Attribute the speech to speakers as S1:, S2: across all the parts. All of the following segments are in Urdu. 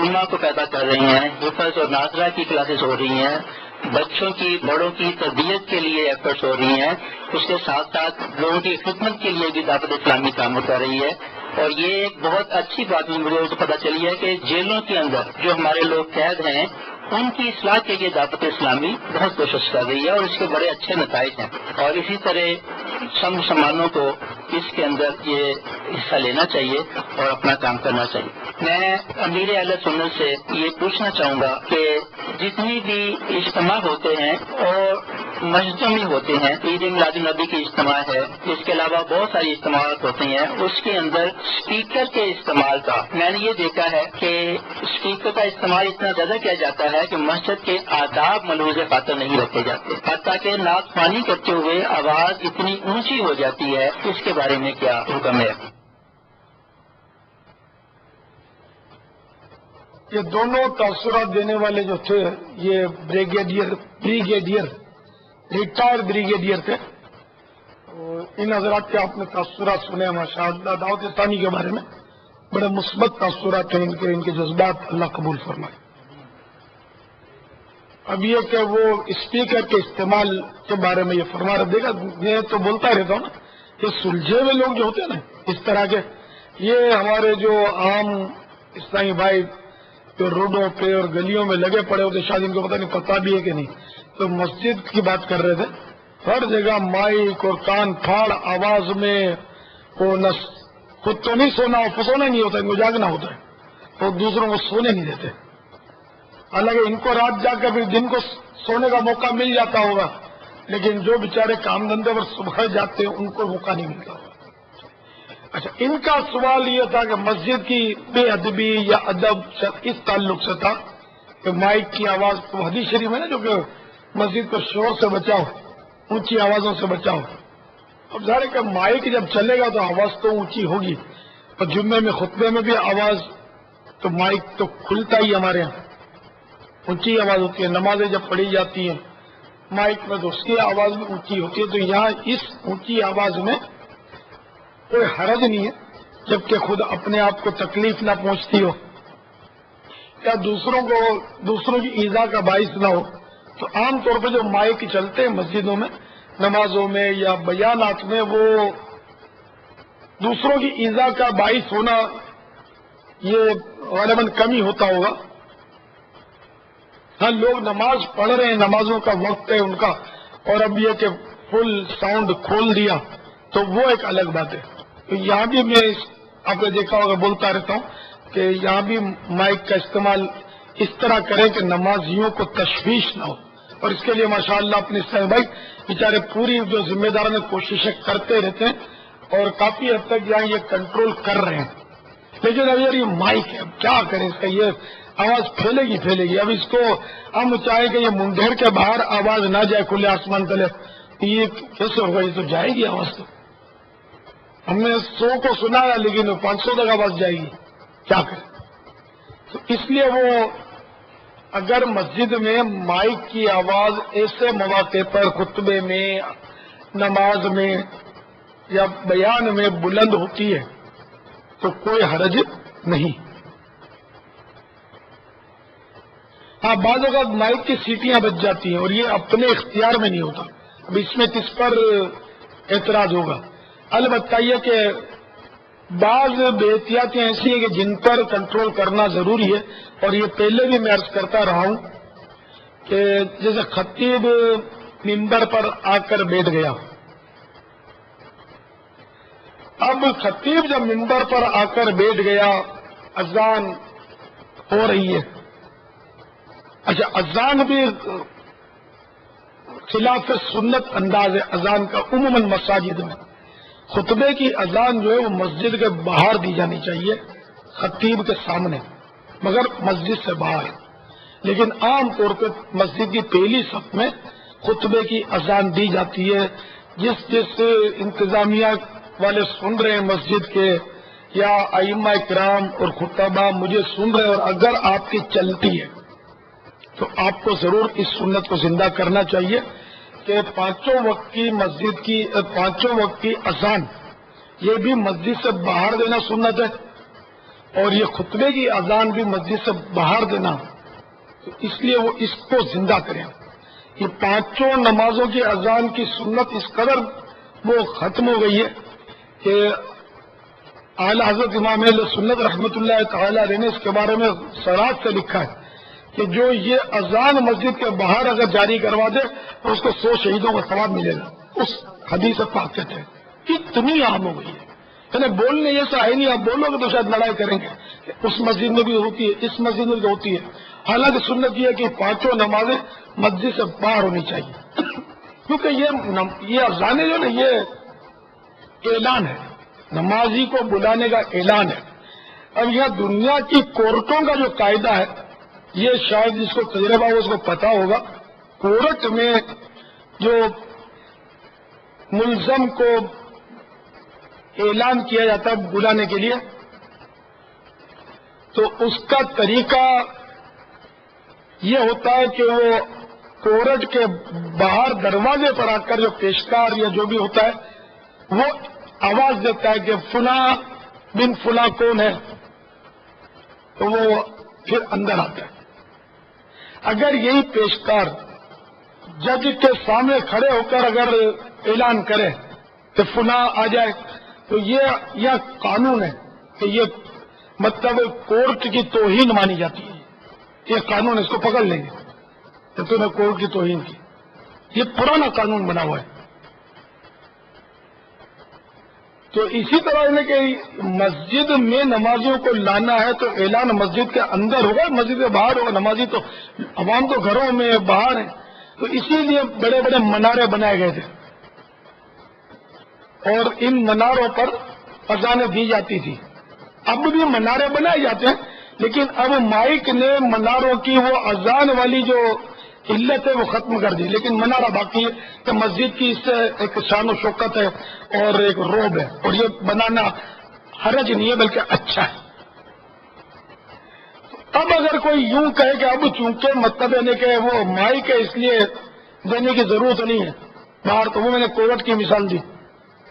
S1: علماء کو پیدا کر رہی ہیں، حفظ اور ناظرہ کی کلاسز ہو رہی ہیں، بچوں کی بڑوں کی تربیت کے لیے ایفرٹس ہو رہی ہیں، اس کے ساتھ ساتھ لوگوں کی خدمت کے لیے بھی دعوت اسلامی کام کر رہی ہے. اور یہ ایک بہت اچھی بات مجھے پتہ چلی ہے کہ جیلوں کے اندر جو ہمارے لوگ قید ہیں ان کی اصلاح کے لیے دعوت اسلامی بہت کوشش کر رہی ہے اور اس کے بڑے اچھے نتائج ہیں. اور اسی طرح سب مسلمانوں کو اس کے اندر یہ حصہ لینا چاہیے اور اپنا کام کرنا چاہیے. میں امیر اہل سنت سے یہ پوچھنا چاہوں گا کہ جتنی بھی اجتماع ہوتے ہیں اور مسجدوں میں ہوتے ہیں، عید میلاد النبی کی اجتماع ہے، اس کے علاوہ بہت ساری اجتماعات ہوتے ہیں، اس کے اندر اسپیکر کے استعمال کا میں نے یہ دیکھا ہے کہ اسپیکر کا استعمال اتنا زیادہ کیا جاتا ہے کہ مسجد کے آداب ملحوظ خاطر نہیں رکھے جاتے، حتیٰ کہ نعت خوانی کرتے ہوئے آواز اتنی اونچی ہو جاتی ہے. اس کے بارے میں کیا حکم ہے؟
S2: یہ دونوں تاثرات دینے والے جو تھے یہ بریگیڈیئر ریٹائر بریگیڈیئر تھے. ان حضرات کے آپ نے تاثرات سنے ماشاء اللہ دعوت اسلامی کے بارے میں بڑے مثبت تاثرات ہیں ان کے جذبات اللہ قبول فرمائے. اب یہ کہ وہ اسپیکر کے استعمال کے بارے میں یہ فرما رہا، دیکھا میں تو بولتا رہتا ہوں نا کہ سلجھے ہوئے لوگ جو ہوتے ہیں نا اس طرح کے، یہ ہمارے جو عام اسلامی بھائی جو روڈوں پہ اور گلیوں میں لگے پڑے ہوتے، شاید ان کو پتہ نہیں پتہ بھی ہے کہ نہیں، تو مسجد کی بات کر رہے تھے. ہر جگہ مائک اور کان پھاڑ آواز میں وہ خود تو نہیں سونا نہیں ہوتا، ان کو جاگنا ہوتا ہے، اور دوسروں کو سونے نہیں دیتے. حالانکہ ان کو رات جا کر بھی دن کو سونے کا موقع مل جاتا ہوگا، لیکن جو بیچارے کام دھندے پر صبح جاتے ہیں ان کو موقع نہیں ملتا ہوگا. اچھا، ان کا سوال یہ تھا کہ مسجد کی بے ادبی یا ادب اس تعلق سے تھا کہ مائک کی آواز کو حدیث شریف ہے نا جو کہ مسجد کو شور سے بچاؤ، اونچی آوازوں سے بچاؤ. اب ظاہر ہے کہ مائک جب چلے گا تو آواز تو اونچی ہوگی، اور جمعے میں خطبے میں بھی آواز تو مائک تو کھلتا ہی ہمارے یہاں اونچی آواز ہوتی ہے، نمازیں جب پڑھی جاتی ہیں مائک میں تو اس کی آواز بھی اونچی ہوتی ہے. تو یہاں اس اونچی آواز میں کوئی حرج نہیں ہے، جبکہ خود اپنے آپ کو تکلیف نہ پہنچتی ہو یا دوسروں کی ایذا کا باعث نہ ہو. تو عام طور پہ جو مائک چلتے ہیں مسجدوں میں نمازوں میں یا بیانات میں، وہ دوسروں کی ایذا کا باعث ہونا یہ غالباً کم ہی ہوتا ہوگا. ہاں، لوگ نماز پڑھ رہے ہیں، نمازوں کا وقت ہے ان کا، اور اب یہ کہ فل ساؤنڈ کھول دیا تو وہ ایک الگ بات ہے. تو یہاں بھی میں آپ نے دیکھا ہوگا بولتا رہتا ہوں کہ یہاں بھی مائک کا استعمال اس طرح کریں کہ نمازیوں کو تشویش نہ ہو. اور اس کے لیے ماشاءاللہ اپنے اسلام بھائی بیچارے پوری جو ذمہ داروں کوششیں کرتے رہتے ہیں اور کافی حد تک یہاں یہ کنٹرول کر رہے ہیں. لیکن اب یار یہ مائک ہے، اب کیا کریں اس کا، یہ آواز پھیلے گی. اب اس کو ہم چاہیں کہ یہ منڈیر کے باہر آواز نہ جائے کھلے آسمان تلے، یہ کیسے ہوگا؟ یہ تو جائے گی آواز. تو ہم نے 100 کو سنا ہے لیکن 500 تک آواز جائے گی، کیا کریں؟ تو اس لیے وہ اگر مسجد میں مائک کی آواز ایسے مواقع پر خطبے میں، نماز میں یا بیان میں بلند ہوتی ہے تو کوئی حرج نہیں. ہاں، بعض اوقات مائک کی سیٹیاں بچ جاتی ہیں اور یہ اپنے اختیار میں نہیں ہوتا. اب اس میں کس پر اعتراض ہوگا؟ البتہ یہ کہ بعض بے احتیاطیاں ایسی ہیں کہ جن پر کنٹرول کرنا ضروری ہے. اور یہ پہلے بھی میں عرض کرتا رہا ہوں کہ جیسے خطیب منبر پر آ کر بیٹھ گیا، اب خطیب جب منبر پر آ کر بیٹھ گیا، اذان ہو رہی ہے. اچھا، اذان بھی خلاف سنت انداز ہے اذان کا. عموماً مساجد میں خطبے کی اذان جو ہے وہ مسجد کے باہر دی جانی چاہیے، خطیب کے سامنے، مگر مسجد سے باہر. لیکن عام طور پہ مسجد کی پہلی صف میں خطبے کی اذان دی جاتی ہے. جس انتظامیہ والے سن رہے ہیں مسجد کے یا ائمہ کرام اور خطبہ مجھے سن رہے ہیں، اور اگر آپ کی چلتی ہے تو آپ کو ضرور اس سنت کو زندہ کرنا چاہیے کہ پانچوں وقت کی اذان یہ بھی مسجد سے باہر دینا سنت ہے. اور یہ خطبے کی اذان بھی مسجد سے باہر دینا، تو اس لیے وہ اس کو زندہ کریں. یہ پانچوں نمازوں کی اذان کی سنت اس قدر وہ ختم ہو گئی ہے کہ اعلی حضرت امام اہل سنت رحمۃ اللہ تعالی علیہ نے اس کے بارے میں صراحت سے لکھا ہے کہ جو یہ اذان مسجد کے باہر اگر جاری کروا دے تو اس کو 100 شہیدوں کا ثواب ملے گا. اس حدیث پاک کے تحت اتنی عام ہو گئی ہے، یعنی بولنے جیسا ہے نہیں. آپ بولو گے تو شاید لڑائی کریں گے. اس مسجد میں بھی ہوتی ہے، اس مسجد میں بھی ہوتی ہے. حالانکہ سنت یہ ہے کہ پانچوں نمازیں مسجد سے باہر ہونی چاہیے، کیونکہ یہ اذانیں جو نا یہ اعلان ہے، نمازی کو بلانے کا اعلان ہے. اب یہ دنیا کی کورٹوں کا جو قاعدہ ہے، یہ شاید جس کو تجربہ ہو اس کو پتا ہوگا. کورٹ میں جو ملزم کو اعلان کیا جاتا ہے بلانے کے لیے، تو اس کا طریقہ یہ ہوتا ہے کہ وہ کورٹ کے باہر دروازے پر آ کر جو پیشکار یا جو بھی ہوتا ہے وہ آواز دیتا ہے کہ فلاں بن فلاں کون ہے، تو وہ پھر اندر آتا ہے. اگر یہی پیشکار جج کے سامنے کھڑے ہو کر اگر اعلان کرے کہ فلاں آ جائے، تو یہ قانون ہے کہ یہ مطلب کورٹ کی توہین مانی جاتی ہے. یہ قانون اس کو پکڑ لیں گے کہ تم نے کورٹ کی توہین کی. یہ پرانا قانون بنا ہوا ہے. تو اسی طرح ہے کہ مسجد میں نمازیوں کو لانا ہے تو اعلان مسجد کے اندر ہوگا، مسجد کے باہر ہوگا. نمازی تو عوام تو گھروں میں باہر ہیں، تو اسی لیے بڑے بڑے منارے بنائے گئے تھے اور ان مناروں پر اذانیں دی جاتی تھی. اب بھی منارے بنائے جاتے ہیں، لیکن اب مائک نے مناروں کی وہ اذان والی جو علت ہے وہ ختم کر دی. لیکن منارہ باقی ہے کہ مسجد کی اس سے ایک شان و شوکت ہے اور ایک روب ہے، اور یہ بنانا حرج نہیں ہے بلکہ اچھا ہے. اب اگر کوئی یوں کہے کہ اب چونکہ مطلب ہے کہ وہ مائک ہے اس لیے دینے کی ضرورت نہیں ہے باہر، تو وہ میں نے کورٹ کی مثال دی.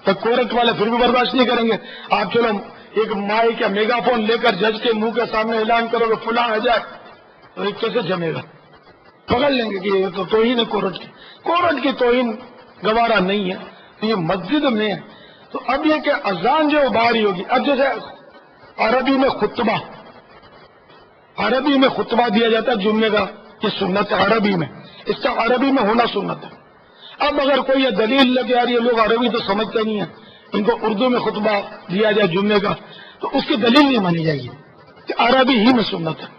S2: تو کورٹ والے پھر بھی برداشت نہیں کریں گے. آپ چلو ایک مائک یا میگا فون لے کر جج کے منہ کے سامنے اعلان کرو کہ فلاں آ جائے، تو یہ کیسے جمے گا؟ پکڑ لیں گے کہ یہ تو توہین ہے کورٹ کی. کورٹ کی توہین گوارا نہیں ہے. تو یہ مسجد میں ہے. تو اب یہ کہ اذان جو باہر ہی ہوگی. اب جیسے عربی میں خطبہ دیا جاتا ہے جمعے کا، یہ سنت ہے عربی میں، اس کا عربی میں ہونا سنت ہے. اب اگر کوئی یہ دلیل لگے یار یہ لوگ عربی تو سمجھتے نہیں ہیں، ان کو اردو میں خطبہ دیا جائے جمعے کا، تو اس کی دلیل نہیں مانی جائے گی کہ عربی ہی میں سنت ہے.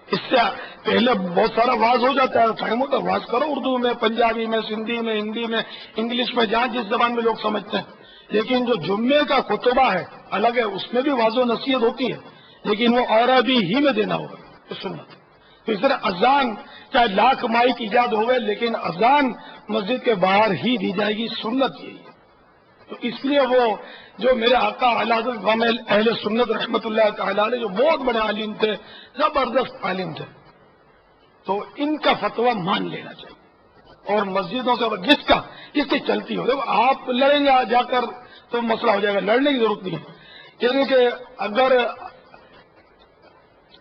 S2: اس سے پہلے بہت سارا واز ہو جاتا ہے، ٹائم ہوتا ہے واز کرو اردو میں، پنجابی میں، سندھی میں، ہندی میں، انگلش میں، جہاں جس زبان میں لوگ سمجھتے ہیں. لیکن جو جمعے کا خطبہ ہے الگ ہے، اس میں بھی واضح و نصیحت ہوتی ہے، لیکن وہ عربی ہی میں دینا ہوگا تو سنت. تو اس طرح اذان چاہے لاکھ مائک ایجاد ہوئے لیکن اذان مسجد کے باہر ہی دی جائے گی، سنت یہی ہے. تو اس لیے وہ جو میرے آقا اعلی حضرت امام اہل سنت رحمۃ اللہ تعالی علیہ جو بہت بڑے عالم تھے، زبردست عالم تھے، تو ان کا فتویٰ مان لینا چاہیے. اور مسجدوں سے جس کی چلتی ہو، آپ لڑیں گے جا کر تو مسئلہ ہو جائے گا، لڑنے کی ضرورت نہیں ہے. یعنی کہ اگر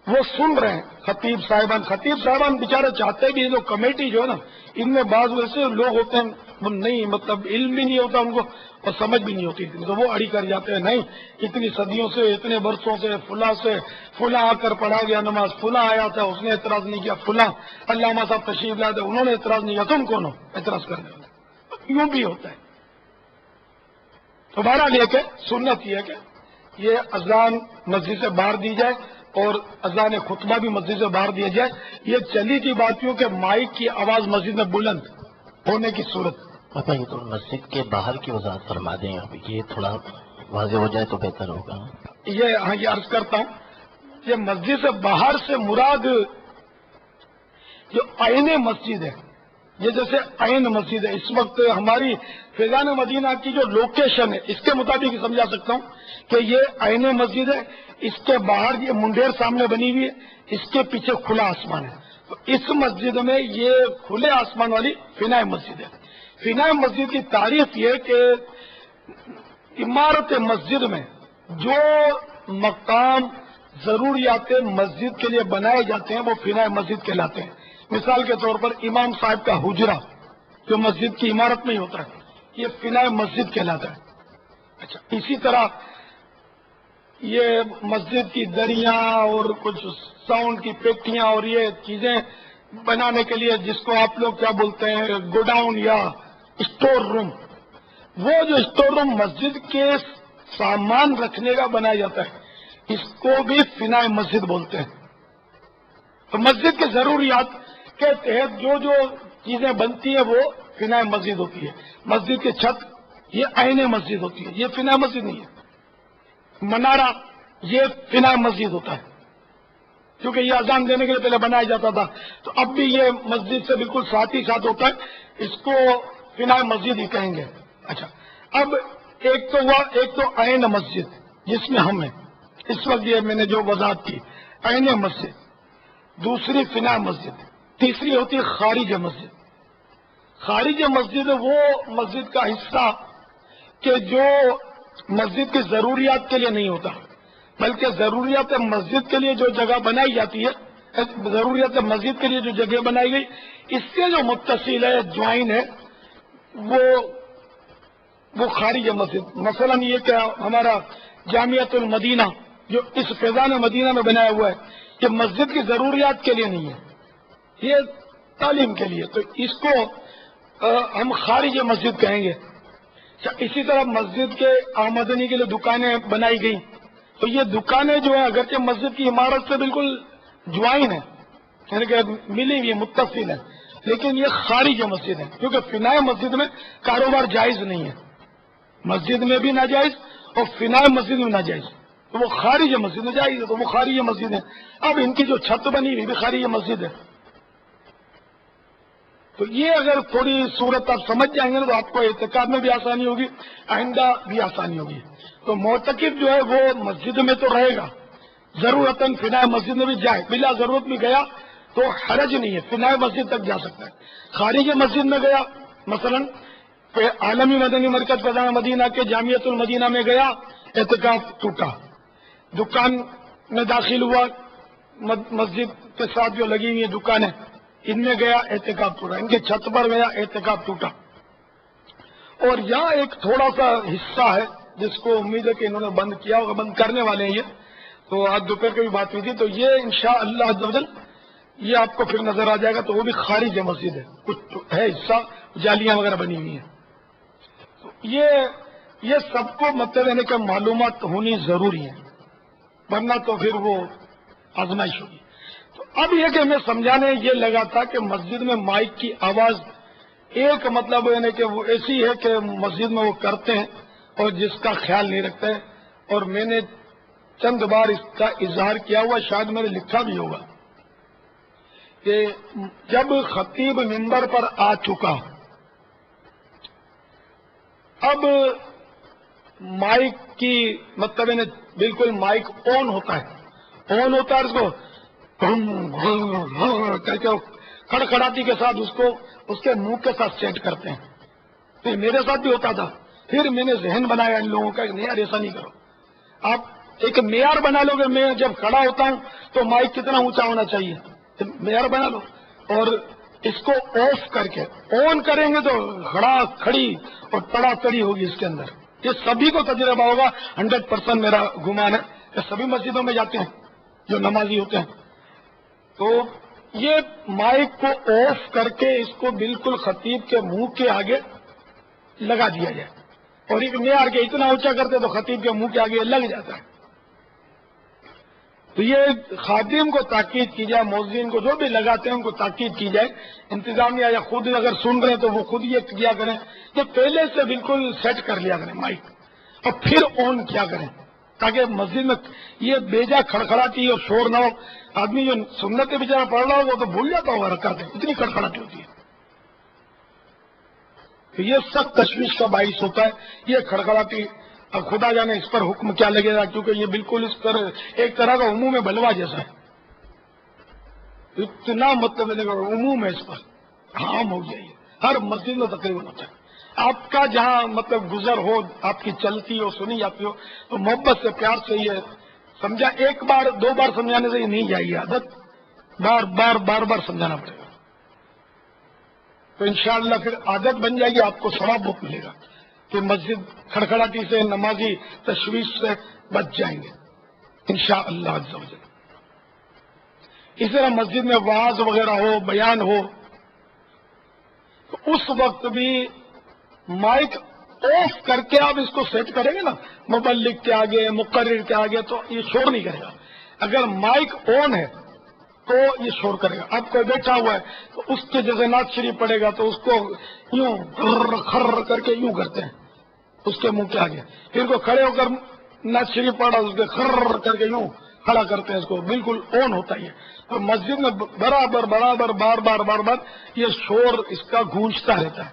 S2: وہ سن رہے ہیں خطیب صاحبان بیچارے چاہتے بھی جو کمیٹی جو ہے نا، ان میں بعض ویسے لوگ ہوتے ہیں وہ نہیں مطلب علم بھی نہیں ہوتا ان کو اور سمجھ بھی نہیں ہوتی، تو وہ اڑی کر جاتے ہیں. نہیں، اتنی صدیوں سے اتنے برسوں سے فلاں آ کر پڑھا گیا نماز، فلاں آیا تھا اس نے اعتراض نہیں کیا، فلاں علامہ صاحب تشریف لائے تھے انہوں نے اعتراض نہیں کیا، تم کون ہو اعتراض کرنے والے؟ یوں بھی ہوتا ہے. تو بہرحال یہ کہ سنت یہ ہے کہ یہ اذان مسجد سے باہر دی جائے اور اذان خطبہ بھی مسجد سے باہر دیا جائے. یہ چلی تھی بات یوں کہ مائک کی آواز مسجد میں بلند ہونے کی صورت.
S3: یہ تو مسجد کے باہر کی وضاحت فرما دیں، اب یہ تھوڑا واضح ہو جائے تو بہتر ہوگا.
S2: یہ عرض کرتا ہوں، یہ مسجد سے باہر سے مراد جو عین مسجد ہے، یہ جیسے عین مسجد ہے. اس وقت ہماری فیضان مدینہ کی جو لوکیشن ہے اس کے مطابق سمجھا سکتا ہوں کہ یہ عین مسجد ہے. اس کے باہر یہ منڈیر سامنے بنی ہوئی ہے، اس کے پیچھے کھلا آسمان ہے. تو اس مسجد میں یہ کھلے آسمان والی فنائے مسجد ہے. فنائے مسجد کی تعریف یہ کہ عمارت مسجد میں جو مقام ضروریات مسجد کے لیے بنائے جاتے ہیں وہ فنائے مسجد کہلاتے ہیں. مثال کے طور پر امام صاحب کا حجرہ جو مسجد کی عمارت میں ہی ہوتا ہے یہ فنائے مسجد کہلاتا ہے. اچھا، اسی طرح یہ مسجد کی دریاں اور کچھ ساؤنڈ کی پیٹیاں اور یہ چیزیں بنانے کے لیے جس کو آپ لوگ کیا بولتے ہیں گوڈاؤن یا اسٹور روم، وہ جو اسٹور روم مسجد کے سامان رکھنے کا بنایا جاتا ہے اس کو بھی فنائے مسجد بولتے ہیں. تو مسجد کی ضروریات کے تحت جو جو چیزیں بنتی ہیں وہ فنائے مسجد ہوتی ہے. مسجد کی چھت یہ عین مسجد ہوتی ہے، یہ فنائے مسجد نہیں ہے. منارہ یہ فنائے مسجد ہوتا ہے کیونکہ یہ اذان دینے کے لیے پہلے بنایا جاتا تھا، تو اب بھی یہ مسجد سے بالکل ساتھ ہی ساتھ ہوتا ہے، اس کو فنائے مسجد ہی کہیں گے. اچھا، اب ایک تو عین مسجد جس میں ہم ہیں اس وقت، یہ میں نے جو وضاحت کی عین مسجد، دوسری فنائے مسجد، تیسری ہوتی ہے خارج مسجد. خارج مسجد وہ مسجد کا حصہ کہ جو مسجد کی ضروریات کے لیے نہیں ہوتا، بلکہ ضروریات مسجد کے لیے جو جگہ بنائی جاتی ہے، ضروریات مسجد کے لیے جو جگہ بنائی گئی اس سے جو متصل ہے، جوائن ہے، وہ خارج مسجد. مثلا یہ کہ ہمارا جامعۃ المدینہ جو اس فیضان مدینہ میں بنایا ہوا ہے کہ مسجد کی ضروریات کے لیے نہیں ہے، یہ تعلیم کے لیے، تو اس کو ہم خارج مسجد کہیں گے. اسی طرح مسجد کے آمدنی کے لیے دکانیں بنائی گئی، تو یہ دکانیں جو ہیں اگرچہ مسجد کی عمارت سے بالکل جوائن ہیں، یعنی کہ ملی ہوئی متصل ہیں، لیکن یہ خارج مسجد ہے کیونکہ فنائے مسجد میں کاروبار جائز نہیں ہے. مسجد میں بھی ناجائز اور فنائے مسجد میں ناجائز، تو وہ خارج مسجد میں جائز ہے، تو وہ خارج مسجد ہے. اب ان کی جو چھت بنی ہوئی بھی خارج مسجد ہے. تو یہ اگر تھوڑی صورت آپ سمجھ جائیں گے تو آپ کو اعتقاد میں بھی آسانی ہوگی، آئندہ بھی آسانی ہوگی. تو معتکف جو ہے وہ مسجد میں تو رہے گا، ضرورتاً فنائے مسجد میں بھی جائے، بلا ضرورت بھی گیا تو حرج نہیں ہے، فنائے مسجد تک جا سکتا ہے. خارج مسجد میں گیا، مثلا عالمی مدنی مرکز فیضان مدینہ کے جامعۃ المدینہ میں گیا، اعتکاف ٹوٹا. دکان میں داخل ہوا، مسجد کے ساتھ جو لگی ہوئی دکانیں ان میں گیا، اعتکاف ٹوٹا. ان کے چھت پر گیا، اعتکاف ٹوٹا. اور یہاں ایک تھوڑا سا حصہ ہے جس کو امید ہے کہ انہوں نے بند کیا ہوگا، بند کرنے والے ہیں یہ، تو آج دوپہر کی بھی بات ہوئی تھی، تو یہ انشاءاللہ عز و جل یہ آپ کو پھر نظر آ جائے گا. تو وہ بھی خارج مسجد ہے، کچھ ہے حصہ جالیاں وغیرہ بنی ہوئی ہیں. تو یہ سب کو مطلب یعنی کہ معلومات ہونی ضروری ہے، ورنہ تو پھر وہ آزمائش ہوگی. تو اب یہ کہ ہمیں سمجھانے یہ لگا تھا کہ مسجد میں مائک کی آواز ایک مطلب یعنی کہ وہ ایسی ہے کہ مسجد میں وہ کرتے ہیں اور جس کا خیال نہیں رکھتے ہیں. اور میں نے چند بار اس کا اظہار کیا ہوا، شاید میں نے لکھا بھی ہوگا کہ جب خطیب منبر پر آ چکا، اب مائک کی مطلب یعنی بالکل مائک آن ہوتا ہے، اس کو کر کے کھڑکھڑاتی کے ساتھ اس کے منہ کے ساتھ سیٹ کرتے ہیں. پھر میرے ساتھ بھی ہوتا تھا، پھر میں نے ذہن بنایا ان لوگوں کا کہ نہیں یار ایسا نہیں کرو. آپ ایک معیار بنا لو کہ میں جب کھڑا ہوتا ہوں تو مائک کتنا اونچا ہونا چاہیے، معیار بنا لو، اور اس کو آف کر کے آن کریں گے تو کھڑی اور تڑا تڑی ہوگی اس کے اندر. یہ سبھی کو تجربہ ہوگا، 100% میرا گمان ہے کہ سبھی مسجدوں میں جاتے ہیں جو نمازی ہوتے ہیں. تو یہ مائک کو آف کر کے اس کو بالکل خطیب کے منہ کے آگے لگا دیا جائے، اور ایک معیار کے اتنا اونچا کرتے تو خطیب کے منہ کے آگے لگ جاتا ہے. تو یہ خادم کو تاکید کی جائے، مؤذن کو جو بھی لگاتے ہیں ان کو تاکید کی جائے، انتظامیہ یا خود اگر سن رہے ہیں تو وہ خود یہ کیا کریں کہ پہلے سے بالکل سیٹ کر لیا کریں مائک اور پھر آن کیا کریں، تاکہ مسجد میں یہ بیجا کھڑکھڑاتی اور شور نہ ہو. آدمی جو سنت بیچارہ پڑھ رہا ہو وہ تو بھول جاتا ہوگا رکعتیں، اتنی کھڑکھڑاتی ہوتی ہے. تو یہ سخت تشویش کا باعث ہوتا ہے یہ کھڑکھڑاتی. اب خدا جانے اس پر حکم کیا لگے گا، کیونکہ یہ بالکل اس پر ایک طرح کا عموم بلوا جیسا ہے، اتنا مطلب عموم ہے اس پر، عام ہو جائے. ہر مسجد میں تقریباً ہوتا ہے. آپ کا جہاں مطلب گزر ہو، آپ کی چلتی ہو، سنی جاتی ہو، تو محبت سے پیار سے یہ سمجھا ایک بار دو بار سمجھانے سے یہ نہیں جائے گی عادت، بار بار بار بار سمجھانا پڑے گا، تو انشاءاللہ پھر عادت بن جائے گی، آپ کو ثواب بہت ملے گا کہ مسجد کھڑکھڑاتی سے، نمازی تشویش سے بچ جائیں گے انشاءاللہ عز و جل۔ اس طرح مسجد میں وعظ وغیرہ ہو، بیان ہو، تو اس وقت بھی مائک آف کر کے آپ اس کو سیٹ کریں گے نا، مبلغ کے آگے، مقرر کے آگے، تو یہ شور نہیں کرے گا۔ اگر مائک آن ہے تو یہ شور کرے گا۔ آپ کوئی بیٹھا ہوا ہے تو اس کے جیسے نعت شریف پڑے گا تو اس کو یوں خر کر کے یوں کرتے ہیں اس کے منہ کے آگے، پھر کو کھڑے ہو کر نعت شریف پڑھا اس کے خر کر کے یوں کھڑا کرتے ہیں، اس کو بالکل آن ہوتا ہی ہے۔ تو مسجد میں برابر برابر بار بار بار بار یہ شور اس کا گونجتا رہتا ہے،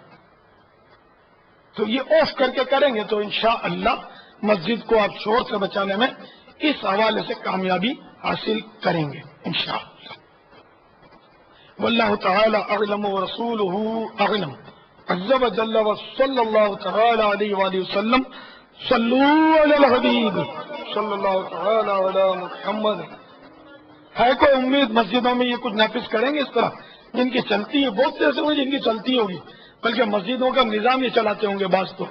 S2: تو یہ آف کر کے کریں گے تو انشاءاللہ مسجد کو آپ شور سے بچانے میں اس حوالے سے کامیابی حاصل کریں گے انشاءاللہ۔ واللہ تعالی اعلم ورسولہ اعلم عز وجل وصلی اللہ تعالی علیہ وآلہ وسلم۔ صلو علی الحبیب صلی اللہ تعالی علی محمد۔ ہے کوئی امید مسجدوں میں یہ کچھ نافذ کریں گے اس طرح؟ جن کی چلتی ہے بہت سے ایسے ہوں جن کی چلتی ہوگی، بلکہ مسجدوں کا نظام یہ چلاتے ہوں گے بعض تو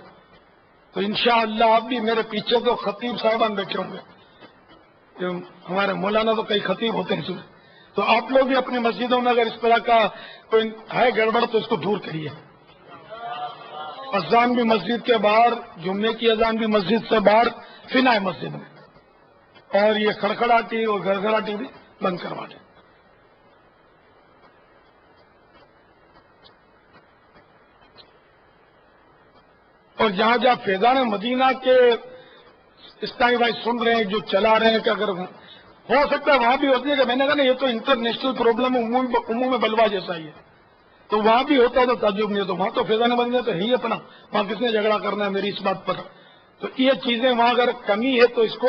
S2: انشاءاللہ آپ بھی میرے پیچھے تو خطیب صاحبان بیٹھے ہوں گے، ہمارے مولانا تو کئی خطیب ہوتے ہیں اس میں، تو آپ لوگ بھی اپنی مسجدوں میں اگر اس طرح کا کوئی ہے گڑبڑ تو اس کو دور کریے۔ اذان بھی مسجد کے باہر، جمعے کی اذان بھی مسجد سے باہر، فنا ہے مسجد میں، اور یہ کھڑکھڑاٹی اور گھڑگھڑاٹی بھی بند کروا دیں۔ اور جہاں جہاں فیضان مدینہ کے اسلامی بھائی سن رہے ہیں جو چلا رہے ہیں کہ اگر ہو سکتا ہے وہاں بھی ہوتی ہے کہ میں نے کہا نا یہ تو انٹرنیشنل پرابلم عموم بلوا جیسا ہی ہے، تو وہاں بھی ہوتا ہے تو تعجب نہیں ہے، تو وہاں تو فیضان مدینہ تو ہے ہی اپنا، وہاں کس نے جھگڑا کرنا ہے میری اس بات پر؟ تو یہ چیزیں وہاں اگر کمی ہے تو اس کو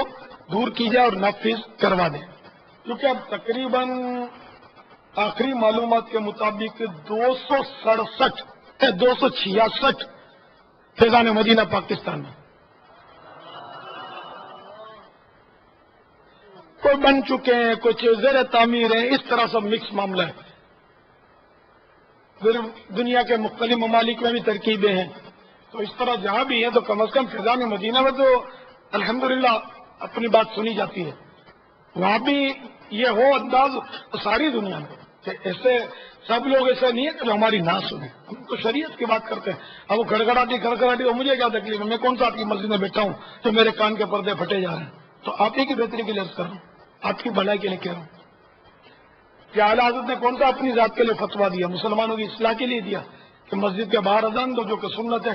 S2: دور کی جائے اور نافذ کروا دیں، کیونکہ اب تقریباً آخری معلومات کے مطابق 266 فیضان مدینہ پاکستان میں کوئی بن چکے ہیں، کچھ زیر تعمیر ہیں، اس طرح سب مکس معاملہ ہے۔ پھر دنیا کے مختلف ممالک میں بھی ترکیبیں ہیں، تو اس طرح جہاں بھی ہیں تو کم از کم فیضان مدینہ میں تو الحمدللہ اپنی بات سنی جاتی ہے، وہاں بھی یہ ہو انداز ساری دنیا میں کہ ایسے سب لوگ ایسا نہیں ہے کہ جو ہماری نہ سنیں، ہم تو شریعت کی بات کرتے ہیں۔ اب وہ کھڑکھڑاٹی تو مجھے کیا تکلیف ہے، میں کون سا آپ کی مسجد میں بیٹھا ہوں تو میرے کان کے پردے پھٹے جا رہے ہیں، تو آپ ہی کی بہتری کے لیے عرض کر رہا ہوں، آپ کی بھلائی کے لیے کہہ رہا ہوں۔ کیا اعلیٰ حضرت نے کون سا اپنی ذات کے لیے فتویٰ دیا؟ مسلمانوں کی اصلاح کے لیے دیا کہ مسجد کے باہر اذان دو، جو کہ سنت ہے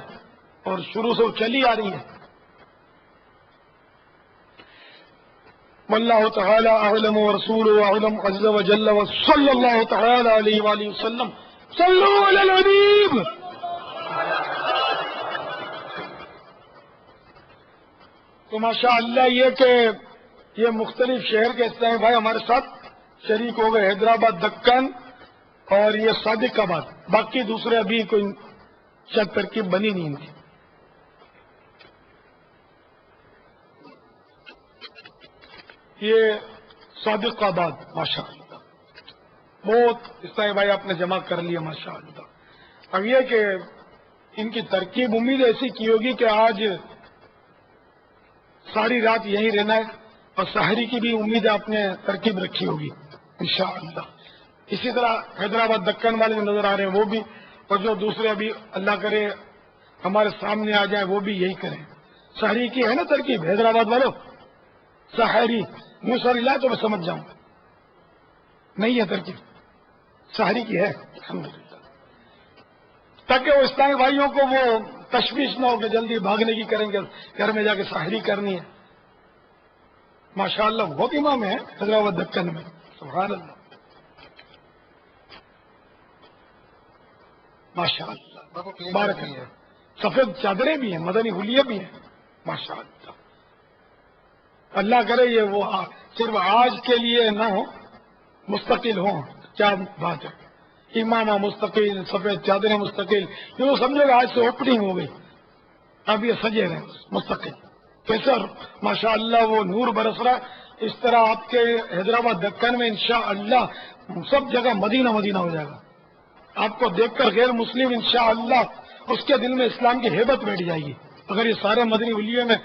S2: اور شروع سے وہ چلی آ رہی ہے۔ واللہ تعالی اعلم ورسولہ اعلم عز وجل وصلی اللہ تعالی علیہ وآلہ وسلم۔ صلو علی الحبیب۔ تو ماشاءاللہ یہ کہ یہ مختلف شہر کے اسلامی بھائی ہمارے ساتھ شریک ہو گئے، حیدرآباد، دکن اور یہ صادق آباد، باقی دوسرے ابھی کوئی شاید ترکیب بنی نہیں ان کی۔ یہ صادق آباد ماشاءاللہ بہت اسلامی بھائی آپ نے جمع کر لیا ماشاءاللہ۔ اب یہ کہ ان کی ترکیب امید ایسی کی ہوگی کہ آج ساری رات یہیں رہنا ہے، اور سحری کی بھی امید آپ نے ترکیب رکھی ہوگی انشاءاللہ۔ اسی طرح حیدرآباد دکن والے جو نظر آ رہے ہیں وہ بھی، اور جو دوسرے ابھی اللہ کرے ہمارے سامنے آ جائیں وہ بھی یہی کریں۔ سحری کی ہے نا ترکیب حیدرآباد والوں؟ سحری منہ سر ہلائے تو میں سمجھ جاؤں، نہیں ہے ترکیب، سحری کی ہے الحمدللہ، تاکہ وہ اسلامی بھائیوں کو وہ تشویش نہ ہو کہ جلدی بھاگنے کی کریں گے، گھر میں جا کے سحری کرنی ہے۔ ماشاءاللہ بہت امام ہے حیدرآباد دکن میں، سبحان اللہ ماشاءاللہ بارک اللہ۔ سفید چادریں بھی ہیں، مدنی حلیے بھی ہیں ماشاءاللہ۔ اللہ کرے یہ وہ صرف آج کے لیے نہ ہو، مستقل ہوں، کیا بات ہے، امامہ مستقل، سفید چادریں مستقل، یہ وہ سمجھے گا آج سے اوپننگ ہو گئی، اب یہ سجے رہے مستقل کیسے، ماشاءاللہ وہ نور برس رہا ہے اس طرح آپ کے حیدرآباد دکن میں انشاءاللہ سب جگہ مدینہ مدینہ ہو جائے گا. آپ کو دیکھ کر غیر مسلم انشاءاللہ اس کے دل میں اسلام کی ہیبت بیٹھ جائے گی. اگر یہ سارے مدنی ولیوں میں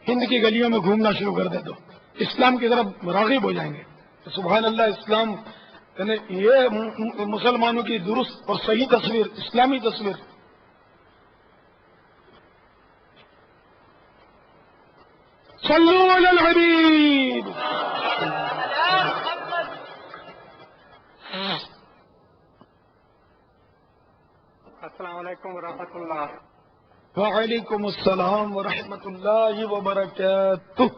S2: ہند کی گلیوں میں گھومنا شروع کر دے تو اسلام کی طرف راغب ہو جائیں گے. سبحان اللہ. اسلام یعنی یہ مسلمانوں کی درست اور صحیح تصویر، اسلامی تصویر. صلو علی الحبیب.
S4: السلام علیکم ورحمۃ اللہ.
S2: وعلیکم السلام ورحمۃ اللہ وبرکاتہ.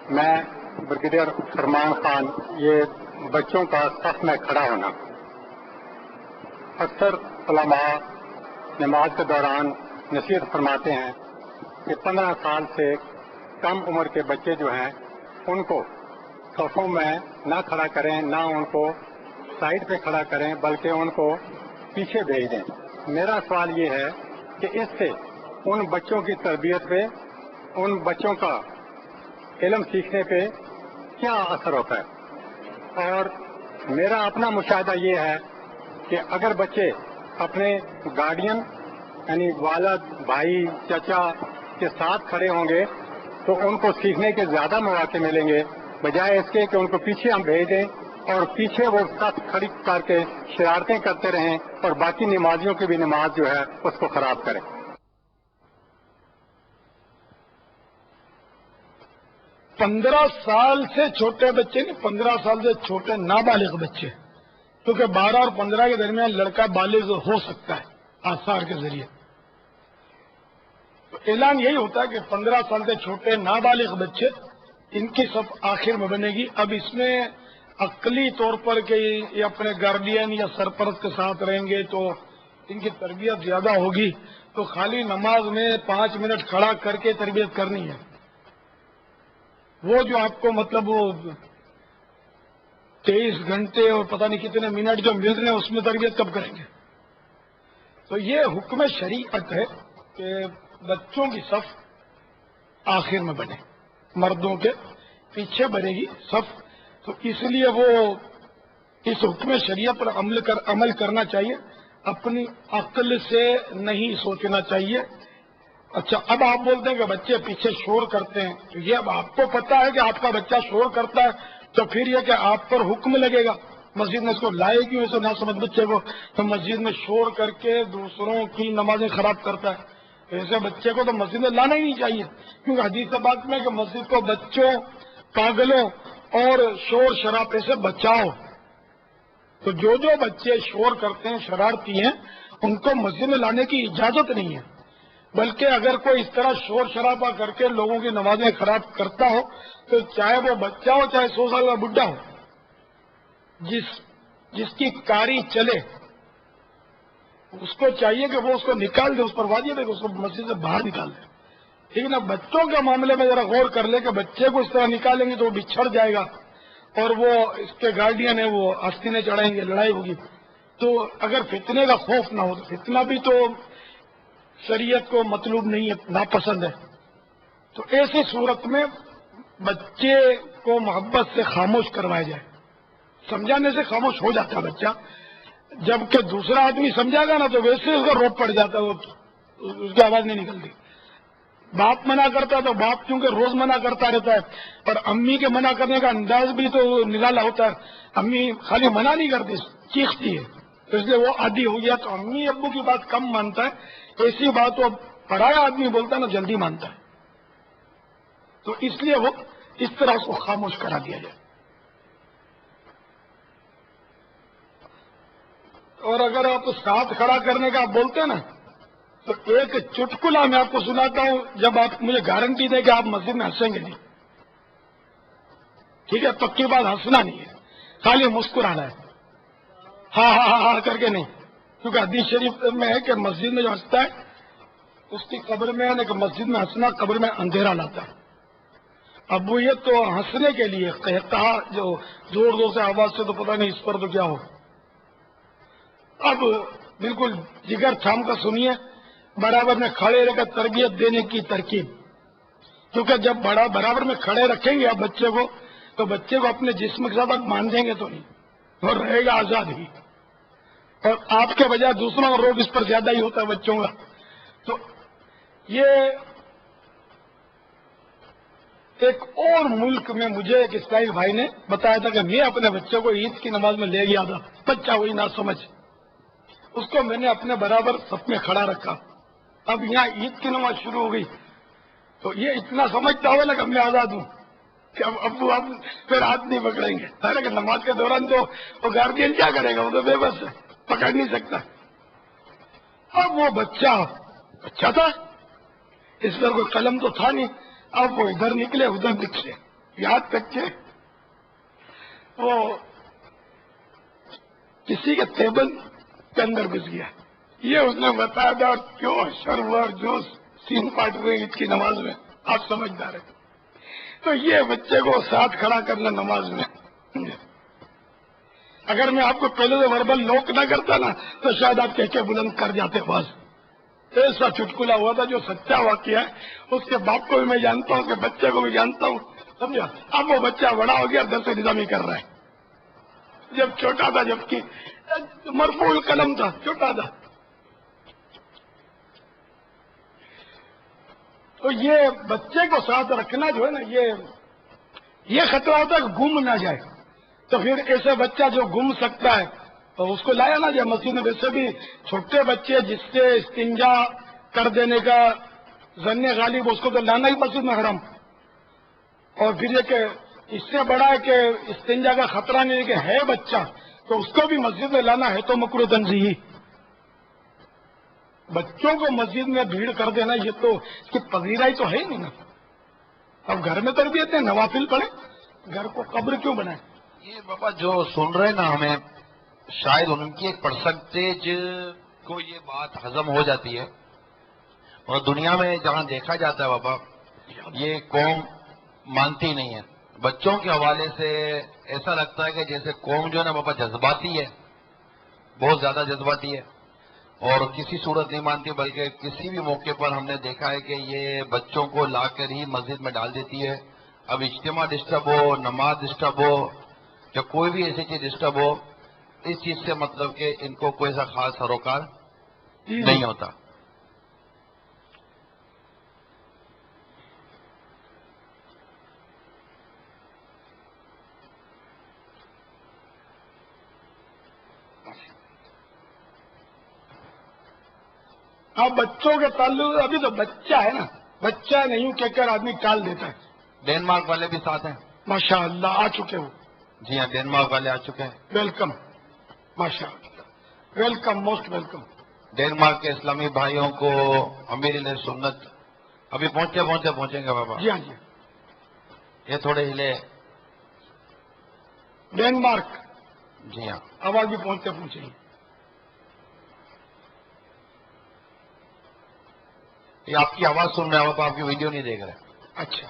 S4: میں بریگیڈیئر فرمان خان. یہ بچوں کا صف میں کھڑا ہونا، اکثر علماء نماز کے دوران نصیحت فرماتے ہیں کہ 15 سال سے کم عمر کے بچے جو ہیں ان کو صفوں میں نہ کھڑا کریں، نہ ان کو سائڈ پہ کھڑا کریں، بلکہ ان کو پیچھے بھیج دیں. میرا سوال یہ ہے کہ اس سے ان بچوں کی تربیت پہ، ان بچوں کا علم سیکھنے پہ کیا اثر ہوتا ہے؟ اور میرا اپنا مشاہدہ یہ ہے کہ اگر بچے اپنے گارڈین یعنی والد، بھائی، چچا کے ساتھ کھڑے ہوں گے تو ان کو سیکھنے کے زیادہ مواقع ملیں گے، بجائے اس کے کہ ان کو پیچھے ہم بھیج دیں اور پیچھے وہ ساتھ کھڑی کر کے شرارتیں کرتے رہیں اور باقی نمازیوں کی بھی نماز جو ہے اس کو خراب کریں.
S2: 15 سال سے چھوٹے بچے نہیں، 15 سال سے چھوٹے نابالغ بچے، کیونکہ 12 اور 15 کے درمیان لڑکا بالغ ہو سکتا ہے آثار کے ذریعے. تو اعلان یہی ہوتا ہے کہ 15 سال سے چھوٹے نابالغ بچے، ان کی صف آخر میں بنے گی. اب اس میں عقلی طور پر کہ یہ اپنے گارڈین یا سرپرست کے ساتھ رہیں گے تو ان کی تربیت زیادہ ہوگی، تو خالی نماز میں 5 منٹ کھڑا کر کے تربیت کرنی ہے. وہ جو آپ کو مطلب وہ 23 گھنٹے اور پتہ نہیں کتنے منٹ جو مل رہے ہیں اس میں تربیت کب کریں گے؟ تو یہ حکم شریعت ہے کہ بچوں کی صف آخر میں بنے، مردوں کے پیچھے بنے گی صف. تو اس لیے وہ اس حکم شریعت پر عمل کرنا چاہیے، اپنی عقل سے نہیں سوچنا چاہیے. اچھا، اب آپ بولتے ہیں کہ بچے پیچھے شور کرتے ہیں، تو یہ اب آپ کو پتا ہے کہ آپ کا بچہ شور کرتا ہے، تو پھر یہ کہ آپ پر حکم لگے گا مسجد میں اس کو لائے کیوں اسے نہ سمجھ بچے کو، تو مسجد میں شور کر کے دوسروں کی نمازیں خراب کرتا ہے. ایسے بچے کو تو مسجد میں لانا ہی نہیں چاہیے، کیونکہ حدیث پاک میں کہ مسجد کو بچوں، پاگلوں اور شور شرابے سے بچاؤ. تو جو بچے شور کرتے ہیں، شرارتی ہیں، ان کو مسجد میں لانے کی اجازت نہیں ہے. بلکہ اگر کوئی اس طرح شور شرابہ کر کے لوگوں کی نمازیں خراب کرتا ہو تو چاہے وہ بچہ ہو چاہے 100 سال کا بڈھا ہو، جس کی کاری چلے اس کو چاہیے کہ وہ اس کو نکال دے، اس پر واجب ہے کہ اس کو مسجد سے باہر نکال دے. لیکن اب بچوں کے معاملے میں ذرا غور کر لے کہ بچے کو اس طرح نکالیں گے تو وہ بچھڑ جائے گا اور وہ اس کے گارڈین ہیں وہ آستینیں چڑھائیں گے، لڑائی ہوگی. تو اگر فتنے کا خوف نہ ہو تو فتنہ بھی تو شریعت کو مطلوب نہیں ہے، ناپسند ہے. تو ایسی صورت میں بچے کو محبت سے خاموش کروایا جائے. سمجھانے سے خاموش ہو جاتا ہے بچہ، جبکہ دوسرا آدمی سمجھا گا نا تو ویسے اس کا روپ پڑ جاتا ہے، اس کی آواز نہیں نکلتی. باپ منع کرتا ہے تو باپ کیونکہ روز منع کرتا رہتا ہے، اور امی کے منع کرنے کا انداز بھی تو نرالا ہوتا ہے. امی خالی منع نہیں کرتی، چیختی ہے، اس لیے وہ عادی ہو گیا. تو امی ابو کی بات کم مانتا ہے، ایسی بات وہ پرایا آدمی بولتا ہے نا جلدی مانتا ہے. تو اس لیے وہ اس طرح اس کو خاموش کرا دیا جائے. اور اگر آپ ساتھ کھڑا کرنے کا آپ بولتے ہیں نا تو ایک چٹکلا میں آپ کو سناتا ہوں، جب آپ مجھے گارنٹی دیں کہ آپ مسجد میں ہنسیں گے نہیں، ٹھیک ہے؟ پکی بات، ہنسنا نہیں ہے، خالی مسکرانا ہے، ہاں ہاں ہاں ہاں کر کے نہیں. کیونکہ حدیث شریف میں ہے کہ مسجد میں جو ہنستا ہے اس کی قبر میں ہے کہ مسجد میں ہنسنا قبر میں اندھیرا لاتا ہے. اب وہ یہ تو ہنسنے کے لیے کہا جو زور زور سے آواز سے، تو پتہ نہیں اس پر تو کیا ہو. اب بالکل جگر تھام کر سنیے، برابر میں کھڑے رہ کر تربیت دینے کی ترکیب. کیونکہ جب بڑا برابر میں کھڑے رکھیں گے آپ بچے کو تو بچے کو اپنے جسم کے ساتھ آپ باندھیں گے تو نہیں، اور رہے گا آزاد ہی، اور آپ کے بجائے دوسروں کا روگ اس پر زیادہ ہی ہوتا ہے بچوں کا. تو یہ ایک اور ملک میں مجھے ایک اسرائیل بھائی نے بتایا تھا کہ میں اپنے بچوں کو عید کی نماز میں لے گیا تھا، بچہ وہی نہ سمجھ، اس کو میں نے اپنے برابر سب میں کھڑا رکھا. اب یہاں عید کی نماز شروع ہو گئی تو یہ اتنا سمجھتا ہوا نا کہ میں آزاد ہوں کہ اب ابو آپ پھر ہاتھ نہیں پکڑیں گے. حالانکہ نماز کے دوران تو وہ گارڈین کیا کرے گا، وہ تو بے بس ہے، پکڑ نہیں سکتا. اب وہ بچہ تھا، اس پر کوئی قلم تو تھا نہیں، اب وہ ادھر نکلے ادھر نکلے، یاد تک کہ وہ کسی کے ٹیبل کے اندر گھس گیا. یہ اس نے بتایا تھا، اور کیوں شرور جو سین پاٹ رہے عید کی نماز میں، آپ سمجھدار ہیں. تو یہ بچے کو ساتھ کھڑا کرنا نماز میں، اگر میں آپ کو پہلے سے وربل نوک نہ کرتا نا تو شاید آپ کہہ کے بلند کر جاتے باز. ایسا چٹکلا ہوا تھا جو سچا واقعہ ہے، اس کے باپ کو بھی میں جانتا ہوں، اس کے بچے کو بھی جانتا ہوں، سمجھا. اب وہ بچہ بڑا ہو گیا، درس نظامی کر رہا ہے. جب چھوٹا تھا، جبکہ مرفوع القلم تھا، چھوٹا تھا. تو یہ بچے کو ساتھ رکھنا جو ہے نا، یہ خطرہ ہوتا ہے کہ گم نہ جائے. تو پھر ایسے بچہ جو گم سکتا ہے تو اس کو لایا نہ جائے مسجد میں. ویسے بھی چھوٹے بچے جس سے استنجا کر دینے کا ظن غالب، اس کو تو لانا ہی مسجد میں حرام. اور پھر یہ کہ اس سے بڑا ہے کہ استنجا کا خطرہ نہیں کہ ہے بچہ تو اس کو بھی مسجد میں لانا ہے تو مکروہ تنزیہی. بچوں کو مسجد میں بھیڑ کر دینا یہ تو اس کی پذیرائی تو ہے ہی نہیں نا. اب گھر میں تربیت ہے، نوافل پڑھیں، گھر کو قبر کیوں بنائیں.
S5: یہ بابا جو سن رہے نا ہمیں، شاید ان کی ایک پرسنٹیج کو یہ بات ہضم ہو جاتی ہے، اور دنیا میں جہاں دیکھا جاتا ہے بابا یہ قوم مانتی نہیں ہے. بچوں کے حوالے سے ایسا لگتا ہے کہ جیسے قوم جو ہے نا بابا جذباتی ہے، بہت زیادہ جذباتی ہے، اور کسی صورت نہیں مانتی، بلکہ کسی بھی موقع پر ہم نے دیکھا ہے کہ یہ بچوں کو لا کر ہی مسجد میں ڈال دیتی ہے. اب اجتماع ڈسٹرب ہو، نماز ڈسٹرب ہو، یا کوئی بھی ایسی چیز ڈسٹرب ہو، اس چیز سے مطلب کہ ان کو کوئی ایسا خاص سروکار نہیں ہوتا.
S2: اب بچوں کے تعلق ابھی تو بچہ ہے نا، بچہ نہیں کہہ کر آدمی ٹال دیتا ہے.
S5: ڈینمارک والے بھی ساتھ ہیں.
S2: ماشاء اللہ آ چکے ہو.
S5: جی ہاں، ڈینمارک والے آ چکے ہیں.
S2: ویلکم، ماشاء اللہ، ویلکم، موسٹ ویلکم.
S5: ڈینمارک کے اسلامی بھائیوں کو امیر سنت ابھی پہنچیں گے بابا.
S2: جی ہاں جی.
S5: یہ تھوڑے ہلے.
S2: ڈینمارک.
S5: جی ہاں.
S2: آواز بھی پہنچے گی.
S5: یہ آپ کی آواز سن رہے ہیں تو آپ کی ویڈیو نہیں دیکھ رہے.
S2: اچھا،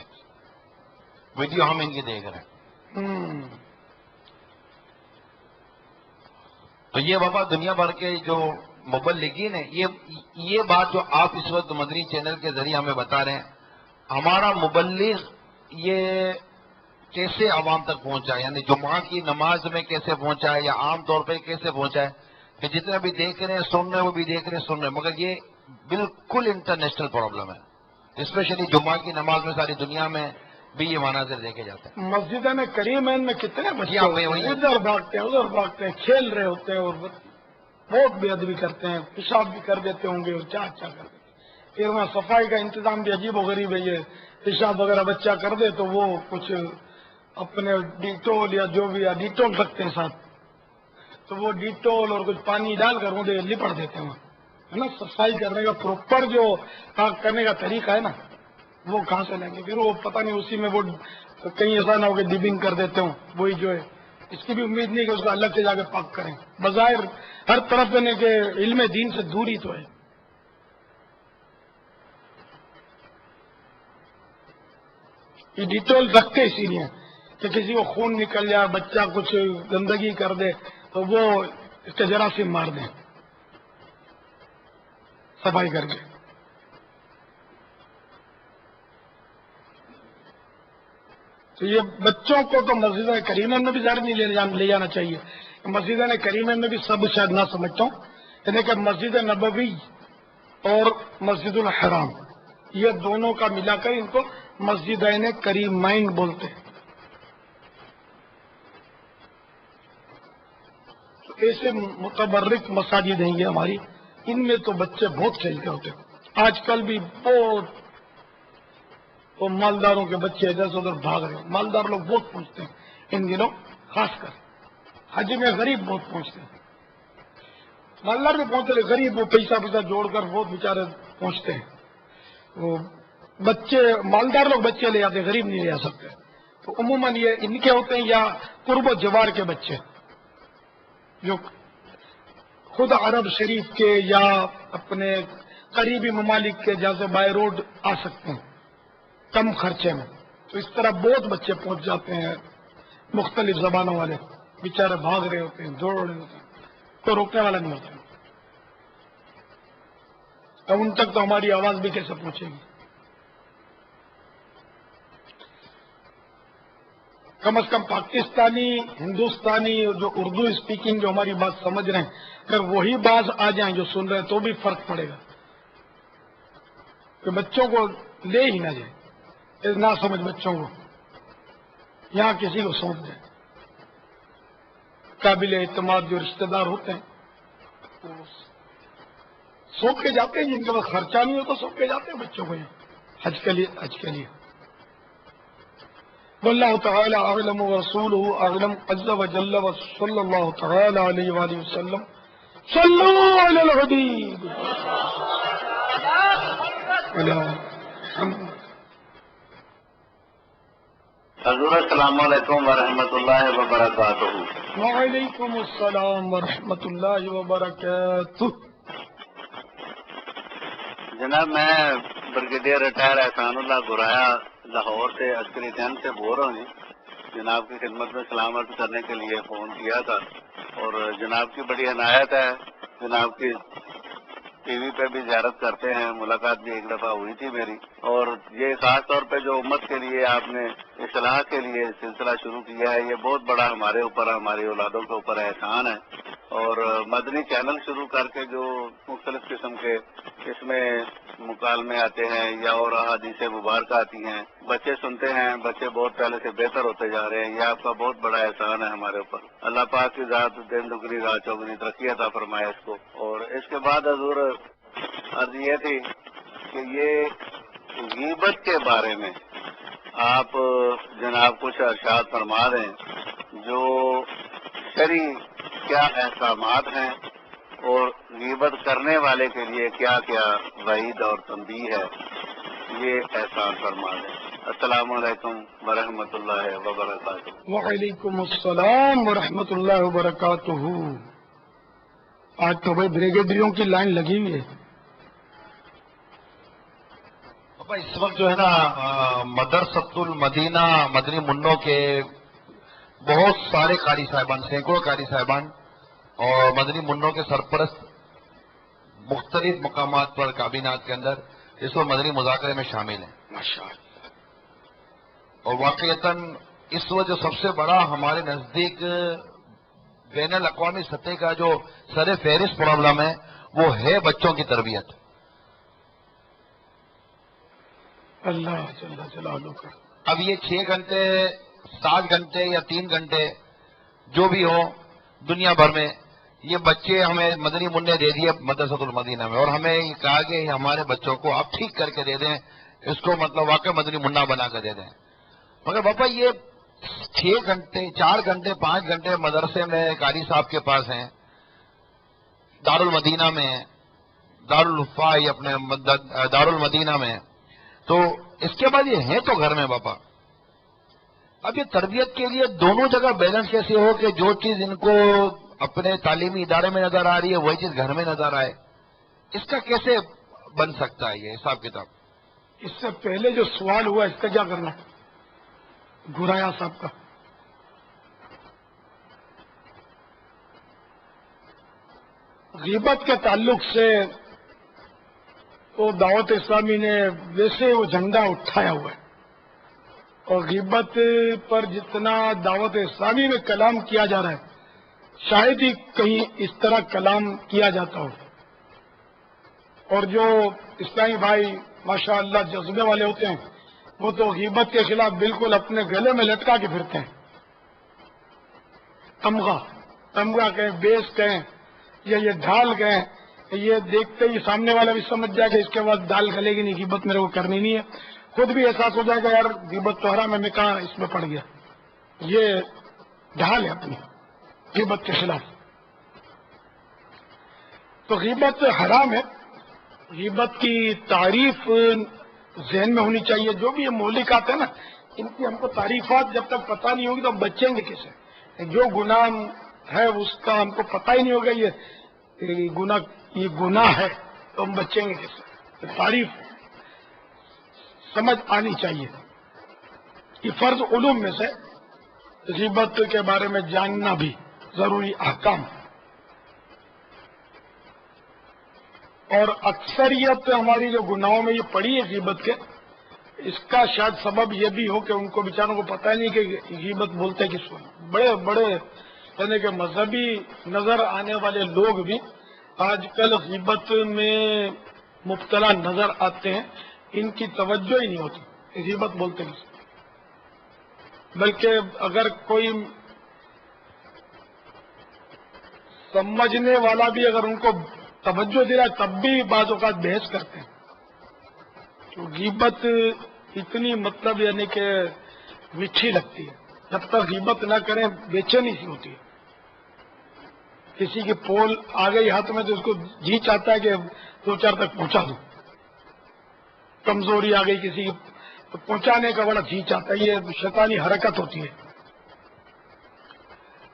S5: ویڈیو ہم ان کی دیکھ رہے ہیں. تو یہ بابا دنیا بھر کے جو مبلغین ہیں، یہ بات جو آپ اس وقت مدنی چینل کے ذریعے ہمیں بتا رہے ہیں، ہمارا مبلغ یہ کیسے عوام تک پہنچا ہے، یعنی جمعہ کی نماز میں کیسے پہنچا ہے، یا عام طور پہ کیسے پہنچا ہے، کہ جتنے بھی دیکھ رہے ہیں سن رہے ہیں وہ بھی دیکھ رہے ہیں سن رہے ہیں، مگر یہ بالکل انٹرنیشنل پرابلم ہے. اسپیشلی جمعہ کی نماز میں ساری دنیا میں بھی یہ مناظر دیکھے جاتے ہیں.
S2: مسجد میں کریم میں کتنے بچے
S5: ہاں، وہی.
S2: ادھر بھاگتے ہیں ادھر بھاگتے ہیں، کھیل رہے ہوتے ہیں اور بہت بے ادبی کرتے ہیں، پیشاب بھی کر دیتے ہوں گے اور کیا کر دیتے ہیں. پھر وہاں صفائی کا انتظام بھی عجیب و غریب ہے. یہ پیشاب وغیرہ بچہ کر دے تو وہ کچھ اپنے ڈیٹول یا جو بھی ڈیٹول رکھتے ہیں ساتھ، تو وہ ڈیٹول اور کچھ پانی ڈال کر انہیں لپٹ دیتے ہیں، ہے نا. صفائی کرنے کا پراپر جو کرنے کا طریقہ ہے نا وہ کہاں سے لیں گے. پھر وہ پتہ نہیں اسی میں وہ کہیں ایسا نہ ہو کہ ڈبنگ کر دیتے ہوں، وہی جو ہے اس کی بھی امید نہیں کہ اس کو الگ سے جا کے پاک کریں. بظاہر ہر طرف دینے کے علم دین سے دوری تو ہے. یہ ڈیٹول رکھتے اسی لیے کہ کسی کو خون نکل جائے، بچہ کچھ گندگی کر دے تو وہ اس کے جراثیم مار دیں صفائی کر کے. تو یہ بچوں کو تو مسجد کریمہ میں بھی ظاہر نہیں لے جانا چاہیے. مسجد کریمہ میں بھی سب شاید نہ سمجھتا ہوں، یعنی کہ مسجد نبوی اور مسجد الحرام یہ دونوں کا ملا کر ان کو مسجدین کریمین بولتے ہیں. ایسے متبرک مساجد ہیں یہ ہماری، ان میں تو بچے بہت کھیلتے ہوتے ہیں. آج کل بھی بہت وہ مالداروں کے بچے ادھر سے ادھر بھاگ رہے ہیں. مالدار لوگ بہت پہنچتے ہیں ان دنوں، خاص کر حج میں غریب بہت پہنچتے ہیں. مالدار بھی پہنچتے ہیں، غریب وہ پیسہ جوڑ کر بہت بیچارے پہنچتے ہیں. وہ بچے مالدار لوگ بچے لے جاتے ہیں، غریب نہیں لے جا سکتے. تو عموماً یہ ان کے ہوتے ہیں یا قرب و جوار کے بچے جو خود عرب شریف کے یا اپنے قریبی ممالک کے جیسے بائی روڈ آ سکتے ہیں کم خرچے میں. تو اس طرح بہت بچے پہنچ جاتے ہیں، مختلف زبانوں والے بیچارے بھاگ رہے ہوتے ہیں، دوڑ رہے ہوتے ہیں، کوئی روکنے والا نہیں ہوتا. اب ان تک تو ہماری آواز بھی کیسے پہنچے گی؟ کم از کم پاکستانی، ہندوستانی جو اردو اسپیکنگ جو ہماری بات سمجھ رہے ہیں، اگر وہی باز آ جائیں جو سن رہے ہیں تو بھی فرق پڑے گا کہ بچوں کو لے ہی نہ جائیں. نہ سمجھ بچوں کو یہاں کسی کو سونپ دیں. قابل اعتماد جو رشتہ دار ہوتے ہیں سونپ کے جاتے ہیں، جن کے پاس خرچہ نہیں ہوتا سونپ کے جاتے ہیں بچوں کو یہاں حج کے لیے. واللہ تعالی اعلم ورسولہ اعلم عز وجل وصلی اللہ تعالی علیہ وآلہ وسلم. صلو علی الحبیب.
S1: حضور السلام علیکم ورحمۃ اللہ وبرکاتہ.
S2: وعلیکم السلام ورحمۃ اللہ وبرکاتہ.
S1: جناب میں بریگیڈیئر ریٹائر احسان اللہ گرایا لاہور سے عسکری کیمپ سے بول رہا ہوں. جناب کی خدمت میں سلام عرض کرنے کے لیے فون کیا تھا، اور جناب کی بڑی عنایت ہے. جناب کی ٹی وی پہ بھی زیارت کرتے ہیں، ملاقات بھی ایک دفعہ ہوئی تھی میری. اور یہ خاص طور پہ جو امت کے لیے آپ نے اصلاح کے لیے سلسلہ شروع کیا ہے، یہ بہت بڑا ہمارے اوپر، ہماری اولادوں کے اوپر احسان ہے. اور مدنی چینل شروع کر کے جو مختلف قسم کے اس میں مکالمے آتے ہیں یا اور احادیث مبارکہ آتی ہیں، بچے سنتے ہیں، بچے بہت پہلے سے بہتر ہوتے جا رہے ہیں. یہ آپ کا بہت بڑا احسان ہے ہمارے اوپر. اللہ پاک کی ذات دن دگنی رات چوگنی ترقی عطا فرمائے اس کو. اور اس کے بعد حضور عرض یہ تھی کہ یہ غیبت کے بارے میں آپ جناب کچھ ارشاد فرما دیں، جو شرعی کیا احکامات ہیں اور غیبت کرنے والے کے لیے کیا کیا وعید اور تنبیہ ہے، یہ احسان فرما دیں. السلام علیکم ورحمۃ اللہ وبرکاتہ.
S2: وعلیکم السلام ورحمۃ اللہ وبرکاتہ. آج تو بھائی بریگیڈیوں کی لائن لگی ہوئی ہے.
S5: اس وقت جو ہے نا مدرسۃ المدینہ مدنی منوں کے بہت سارے قاری صاحبان، سینکڑوں قاری صاحبان اور مدنی منوں کے سرپرست مختلف مقامات پر کابینات کے اندر اس وقت مدنی مذاکرے میں شامل ہیں.
S2: ماشاءاللہ.
S5: اور واقعتاً اس وقت جو سب سے بڑا ہمارے نزدیک بین الاقوامی سطح کا جو سر فہرست پرابلم ہے وہ ہے بچوں کی تربیت.
S2: اللہ جل جلالہ کا.
S5: اب یہ 6 گھنٹے 7 گھنٹے یا 3 گھنٹے جو بھی ہو دنیا بھر میں یہ بچے ہمیں مدنی منع دے دیے مدرسۃ المدینہ میں، اور ہمیں یہ کہا کہ ہمارے بچوں کو آپ ٹھیک کر کے دے دیں، اس کو مطلب واقع مدنی منع بنا کر دے دیں. مگر بابا یہ 6 گھنٹے 4 گھنٹے 5 گھنٹے مدرسے میں قاری صاحب کے پاس ہیں، دارالمدینہ میں، دارالوفا اپنے دارالمدینہ میں، تو اس کے بعد یہ ہیں تو گھر میں بابا. اب یہ تربیت کے لیے دونوں جگہ بیلنس کیسے ہو کہ جو چیز ان کو اپنے تعلیمی ادارے میں نظر آ رہی ہے وہی چیز گھر میں نظر آئے، اس کا کیسے بن سکتا ہے یہ حساب کتاب؟
S2: اس سے پہلے جو سوال ہوا اس کا کیا کرنا ہے گرایا صاحب کا؟ غیبت کے تعلق سے وہ دعوت اسلامی نے ویسے وہ جھنڈا اٹھایا ہوا ہے اور غیبت پر جتنا دعوت اسلامی میں کلام کیا جا رہا ہے شاید ہی کہیں اس طرح کلام کیا جاتا ہو. اور جو اسلامی بھائی ماشاء اللہ جذبے والے ہوتے ہیں وہ تو غیبت کے خلاف بالکل اپنے گلے میں لٹکا کے پھرتے ہیں. تمغہ کہیں، بیس کہیں، یا یہ ڈھال کہیں، یہ دیکھتے ہی سامنے والا بھی سمجھ جائے کہ اس کے بعد ڈال گلے گی نہیں، غیبت میرے کو کرنی نہیں ہے. خود بھی احساس ہو جائے گا یار غیبت تو حرام ہے، میں کہاں اس میں پڑ گیا. یہ ڈھال ہے اپنی غیبت کے خلاف. تو غیبت حرام ہے. غیبت کی تعریف ذہن میں ہونی چاہیے. جو بھی یہ مولکات ہیں نا ان کی ہم کو تعریفات جب تک پتہ نہیں ہوگی تو ہم بچیں گے کیسے. جو گناہ ہے اس کا ہم کو پتہ ہی نہیں ہوگا یہ گناہ ہے تو ہم بچیں گے کیسے. تعریف سمجھ آنی چاہیے. یہ فرض علوم میں سے غیبت کے بارے میں جاننا بھی ضروری احکام. اور اکثریت ہماری جو گناہوں میں یہ پڑی ہے غیبت کے، اس کا شاید سبب یہ بھی ہو کہ ان کو بیچاروں کو پتہ ہی نہیں کہ غیبت بولتے کس کو. بڑے بڑے یعنی کہ مذہبی نظر آنے والے لوگ بھی آج کل غیبت میں مبتلا نظر آتے ہیں. ان کی توجہ ہی نہیں ہوتی غیبت بولتے کس کو. بلکہ اگر کوئی سمجھنے والا بھی اگر ان کو توجہ دے رہا ہے تب بھی بعض اوقات بحث کرتے ہیں. تو غیبت اتنی مطلب یعنی کہ میٹھی لگتی ہے. جب تک غیبت نہ کریں بے چینی سی ہوتی ہے. کسی کی پول آ گئی ہاتھ میں تو اس کو جی چاہتا ہے کہ دو چار تک پہنچا دوں. کمزوری آ گئی کسی کی تو پہنچانے کا بڑا جی چاہتا ہے. یہ شیطانی حرکت ہوتی ہے.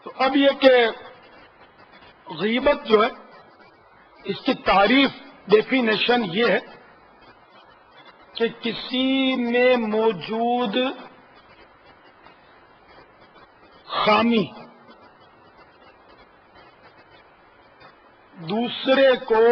S2: تو اب یہ کہ غیبت جو ہے اس کی تعریف ڈیفینیشن یہ ہے کہ کسی میں موجود خامی دوسرے کو